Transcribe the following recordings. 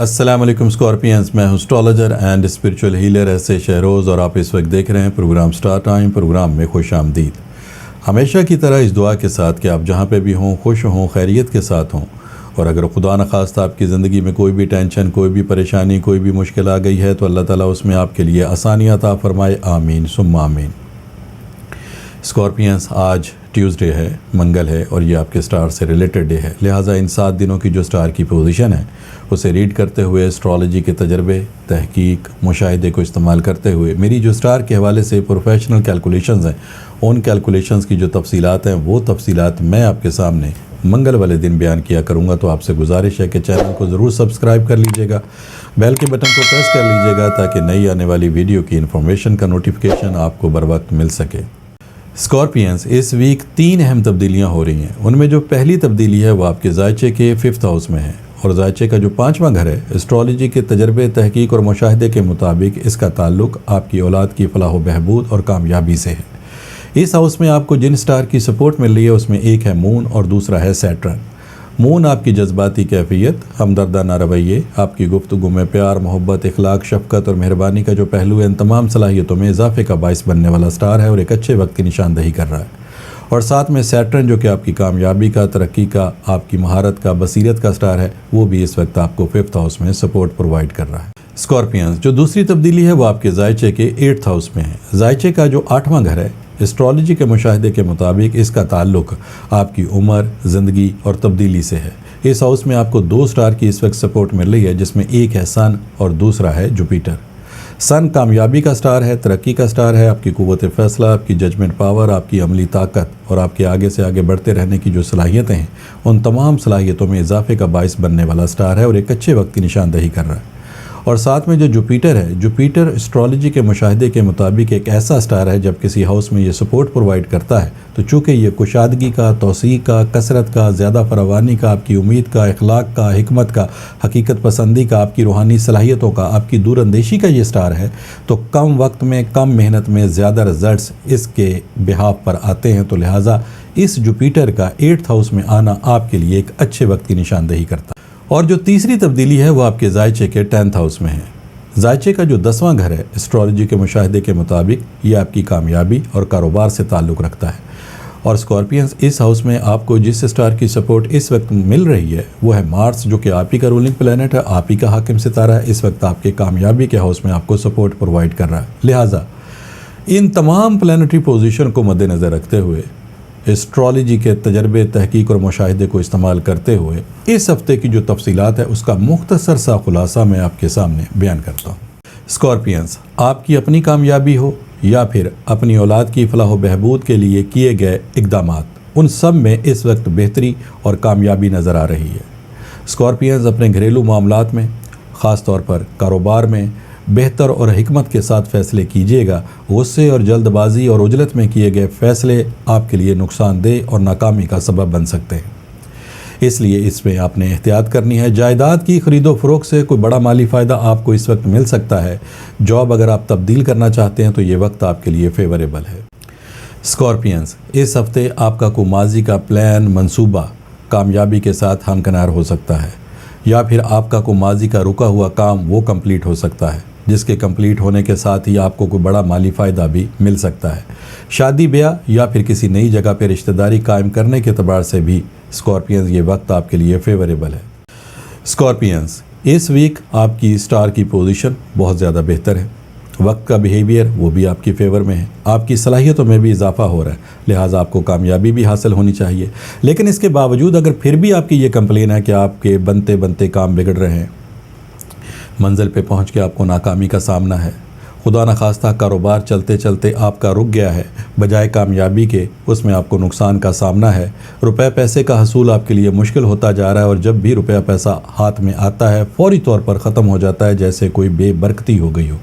السلام علیکم اسکارپینز، میں ہوں اسٹرالوجر اینڈ اسپرچول ہیلر ایسے شہروز، اور آپ اس وقت دیکھ رہے ہیں پروگرام سٹار ٹائم۔ پروگرام میں خوش آمدید۔ ہمیشہ کی طرح اس دعا کے ساتھ کہ آپ جہاں پہ بھی ہوں خوش ہوں، خیریت کے ساتھ ہوں، اور اگر خدا نخواستہ آپ کی زندگی میں کوئی بھی ٹینشن، کوئی بھی پریشانی، کوئی بھی مشکل آ گئی ہے تو اللہ تعالیٰ اس میں آپ کے لیے آسانی عطا فرمائے، آمین ثم آمین۔ اسکارپینز، آج ٹیوزڈے ہے، منگل ہے، اور یہ آپ کے سٹار سے ریلیٹڈ ڈے ہے، لہٰذا ان 7 دنوں کی جو سٹار کی پوزیشن ہے اسے ریڈ کرتے ہوئے، اسٹرالوجی کے تجربے، تحقیق، مشاہدے کو استعمال کرتے ہوئے، میری جو سٹار کے حوالے سے پروفیشنل کیلکولیشنز ہیں، ان کیلکولیشنز کی جو تفصیلات ہیں وہ تفصیلات میں آپ کے سامنے منگل والے دن بیان کیا کروں گا۔ تو آپ سے گزارش ہے کہ چینل کو ضرور سبسکرائب کر لیجئے گا، بیل کے بٹن کو پریس کر لیجئے گا تاکہ نئی آنے والی ویڈیو کی انفارمیشن کا نوٹیفیکیشن آپ کو بر وقت مل سکے۔ اسکارپینز، اس ویک 3 اہم تبدیلیاں ہو رہی ہیں۔ ان میں جو پہلی تبدیلی ہے وہ آپ کے ذائچے کے 5th ہاؤس میں ہے، اور ذائچے کا جو 5واں گھر ہے، اسٹرالوجی کے تجربے، تحقیق اور مشاہدے کے مطابق اس کا تعلق آپ کی اولاد کی فلاح و بہبود اور کامیابی سے ہے۔ اس ہاؤس میں آپ کو جن سٹار کی سپورٹ مل رہی ہے اس میں ایک ہے مون اور دوسرا ہے سیٹرن۔ مون آپ کی جذباتی کیفیت، ہمدردانہ رویے، آپ کی گفتگو میں پیار، محبت، اخلاق، شفقت اور مہربانی کا جو پہلو ہے، ان تمام صلاحیتوں میں اضافے کا باعث بننے والا سٹار ہے اور ایک اچھے وقت کی نشاندہی کر رہا ہے۔ اور ساتھ میں سیٹرن جو کہ آپ کی کامیابی کا، ترقی کا، آپ کی مہارت کا، بصیرت کا سٹار ہے، وہ بھی اس وقت آپ کو 5th ہاؤس میں سپورٹ پرووائڈ کر رہا ہے۔ اسکارپینز، جو دوسری تبدیلی ہے وہ آپ کے ذائچے کے 8th ہاؤس میں ہے۔ ذائچے کا جو 8واں گھر ہے، اسٹرالوجی کے مشاہدے کے مطابق اس کا تعلق آپ کی عمر، زندگی اور تبدیلی سے ہے۔ اس ہاؤس میں آپ کو 2 سٹار کی اس وقت سپورٹ مل رہی ہے، جس میں ایک ہے سن اور دوسرا ہے جوپیٹر۔ سن کامیابی کا سٹار ہے، ترقی کا سٹار ہے، آپ کی قوت فیصلہ، آپ کی ججمنٹ پاور، آپ کی عملی طاقت اور آپ کے آگے سے آگے بڑھتے رہنے کی جو صلاحیتیں ہیں، ان تمام صلاحیتوں میں اضافے کا باعث بننے والا سٹار ہے اور ایک اچھے وقت کی نشاندہی کر رہا ہے۔ اور ساتھ میں جو جوپیٹر ہے، جوپیٹر اسٹرالوجی کے مشاہدے کے مطابق ایک ایسا سٹار ہے جب کسی ہاؤس میں یہ سپورٹ پرووائڈ کرتا ہے تو چونکہ یہ کشادگی کا، توسیع کا، کثرت کا، زیادہ فراوانی کا، آپ کی امید کا، اخلاق کا، حکمت کا، حقیقت پسندی کا، آپ کی روحانی صلاحیتوں کا، آپ کی دور اندیشی کا یہ سٹار ہے، تو کم وقت میں، کم محنت میں زیادہ رزلٹس اس کے بہاف پر آتے ہیں۔ تو لہٰذا اس جوپیٹر کا 8th ہاؤس میں آنا آپ کے لیے ایک اچھے وقت کی نشاندہی کرتا ہے۔ اور جو تیسری تبدیلی ہے وہ آپ کے ذائچے کے 10th ہاؤس میں ہے۔ ذائچے کا جو 10واں گھر ہے، اسٹرالوجی کے مشاہدے کے مطابق یہ آپ کی کامیابی اور کاروبار سے تعلق رکھتا ہے۔ اور اسکارپینز، اس ہاؤس میں آپ کو جس سٹار کی سپورٹ اس وقت مل رہی ہے وہ ہے مارس، جو کہ آپ ہی کا رولنگ پلینٹ ہے، آپ ہی کا حاکم ستارہ ہے، اس وقت آپ کے کامیابی کے ہاؤس میں آپ کو سپورٹ پرووائڈ کر رہا ہے۔ لہٰذا ان تمام پلانٹری پوزیشن کو مد نظر رکھتے ہوئے، اسٹرالوجی کے تجربے، تحقیق اور مشاہدے کو استعمال کرتے ہوئے اس ہفتے کی جو تفصیلات ہے اس کا مختصر سا خلاصہ میں آپ کے سامنے بیان کرتا ہوں۔ اسکارپینز، آپ کی اپنی کامیابی ہو یا پھر اپنی اولاد کی فلاح و بہبود کے لیے کیے گئے اقدامات، ان سب میں اس وقت بہتری اور کامیابی نظر آ رہی ہے۔ اسکارپینز، اپنے گھریلو معاملات میں، خاص طور پر کاروبار میں بہتر اور حکمت کے ساتھ فیصلے کیجیے گا۔ غصے اور جلد بازی اور عجلت میں کیے گئے فیصلے آپ کے لیے نقصان دہ اور ناکامی کا سبب بن سکتے ہیں، اس لیے اس میں آپ نے احتیاط کرنی ہے۔ جائیداد کی خرید و فروخت سے کوئی بڑا مالی فائدہ آپ کو اس وقت مل سکتا ہے۔ جاب اگر آپ تبدیل کرنا چاہتے ہیں تو یہ وقت آپ کے لیے فیوریبل ہے۔ اسکارپینز، اس ہفتے آپ کا کوئی ماضی کا پلان، منصوبہ کامیابی کے ساتھ ہمکنار ہو سکتا ہے، یا پھر آپ کا کوئی ماضی کا رکا ہوا کام وہ کمپلیٹ ہو سکتا ہے، جس کے کمپلیٹ ہونے کے ساتھ ہی آپ کو کوئی بڑا مالی فائدہ بھی مل سکتا ہے۔ شادی بیاہ یا پھر کسی نئی جگہ پہ رشتہ داری قائم کرنے کے اعتبار سے بھی اسکارپینز یہ وقت آپ کے لیے فیوریبل ہے۔ اسکارپینز، اس ویک آپ کی سٹار کی پوزیشن بہت زیادہ بہتر ہے، وقت کا بیہیویئر وہ بھی آپ کی فیور میں ہے، آپ کی صلاحیتوں میں بھی اضافہ ہو رہا ہے، لہٰذا آپ کو کامیابی بھی حاصل ہونی چاہیے۔ لیکن اس کے باوجود اگر پھر بھی آپ کی یہ کمپلین ہے کہ آپ کے بنتے بنتے کام بگڑ رہے ہیں، منزل پہ پہنچ کے آپ کو ناکامی کا سامنا ہے، خدا نخواستہ کاروبار چلتے چلتے آپ کا رک گیا ہے، بجائے کامیابی کے اس میں آپ کو نقصان کا سامنا ہے، روپے پیسے کا حصول آپ کے لیے مشکل ہوتا جا رہا ہے، اور جب بھی روپیہ پیسہ ہاتھ میں آتا ہے فوری طور پر ختم ہو جاتا ہے جیسے کوئی بے برکتی ہو گئی ہو،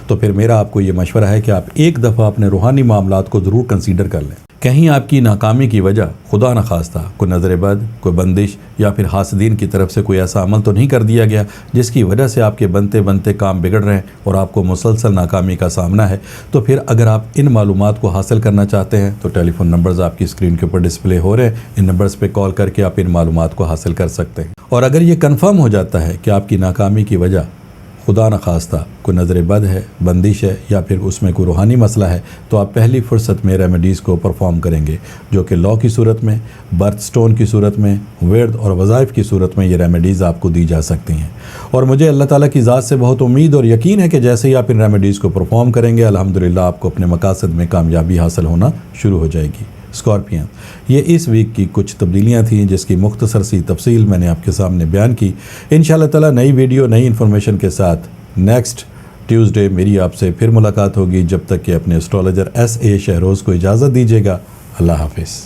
تو پھر میرا آپ کو یہ مشورہ ہے کہ آپ ایک دفعہ اپنے روحانی معاملات کو ضرور کنسیڈر کر لیں۔ کہیں آپ کی ناکامی کی وجہ خدا نخواستہ کوئی نظر بد، کوئی بندش یا پھر حاسدین کی طرف سے کوئی ایسا عمل تو نہیں کر دیا گیا جس کی وجہ سے آپ کے بنتے بنتے کام بگڑ رہے ہیں اور آپ کو مسلسل ناکامی کا سامنا ہے۔ تو پھر اگر آپ ان معلومات کو حاصل کرنا چاہتے ہیں تو ٹیلی فون نمبرز آپ کی اسکرین کے اوپر ڈسپلے ہو رہے ہیں، ان نمبرز پہ کال کر کے آپ ان معلومات کو حاصل کر سکتے ہیں۔ اور اگر یہ کنفرم ہو جاتا ہے کہ آپ کی ناکامی کی وجہ خدا نخواستہ کوئی نظر بد ہے، بندش ہے، یا پھر اس میں کوئی روحانی مسئلہ ہے، تو آپ پہلی فرصت میں ریمیڈیز کو پرفارم کریں گے، جو کہ لا کی صورت میں، برتھ سٹون کی صورت میں، ورد اور وظائف کی صورت میں یہ ریمیڈیز آپ کو دی جا سکتی ہیں۔ اور مجھے اللہ تعالیٰ کی ذات سے بہت امید اور یقین ہے کہ جیسے ہی آپ ان ریمیڈیز کو پرفارم کریں گے، الحمدللہ آپ کو اپنے مقاصد میں کامیابی حاصل ہونا شروع ہو جائے گی۔ اسکارپین، یہ اس ویک کی کچھ تبدیلیاں تھیں جس کی مختصر سی تفصیل میں نے آپ کے سامنے بیان کی۔ انشاءاللہ تعالیٰ نئی ویڈیو نئی انفارمیشن کے ساتھ نیکسٹ ٹیوزڈے میری آپ سے پھر ملاقات ہوگی۔ جب تک کہ اپنے اسٹرالوجر ایس اے شہروز کو اجازت دیجیے گا۔ اللہ حافظ۔